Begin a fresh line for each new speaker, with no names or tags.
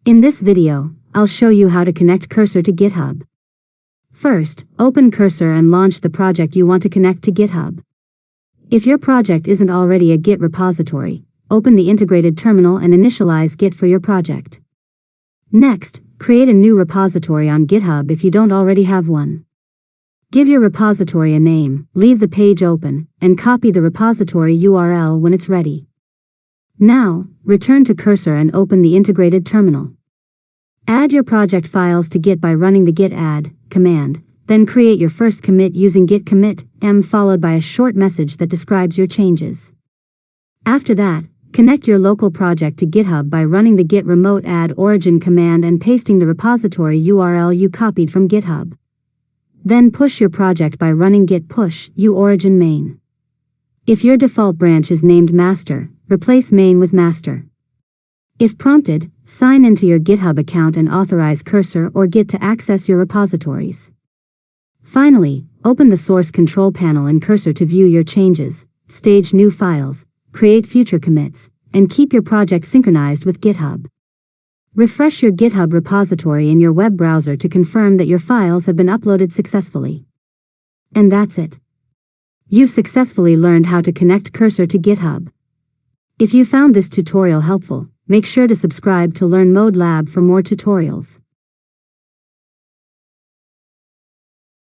In this video, I'll show you how to connect Cursor to GitHub. First, open Cursor and launch the project you want to connect to GitHub. If your project isn't already a Git repository, open the integrated terminal and initialize Git for your project. Next, create a new repository on GitHub if you don't already have one. Give your repository a name, leave the page open, and copy the repository URL when it's ready. Now, return to Cursor and open the integrated terminal. Add your project files to Git by running the git add command, then create your first commit using git commit m followed by a short message that describes your changes. After that, connect your local project to GitHub by running the git remote add origin command and pasting the repository URL you copied from GitHub. Then push your project by running git push origin main. If your default branch is named master, replace main with master. If prompted, sign into your GitHub account and authorize Cursor or Git to access your repositories. Finally, open the source control panel in Cursor to view your changes, stage new files, create future commits, and keep your project synchronized with GitHub. Refresh your GitHub repository in your web browser to confirm that your files have been uploaded successfully. And that's it. You've successfully learned how to connect Cursor to GitHub. If you found this tutorial helpful, make sure to subscribe to Learn Mode Lab for more tutorials.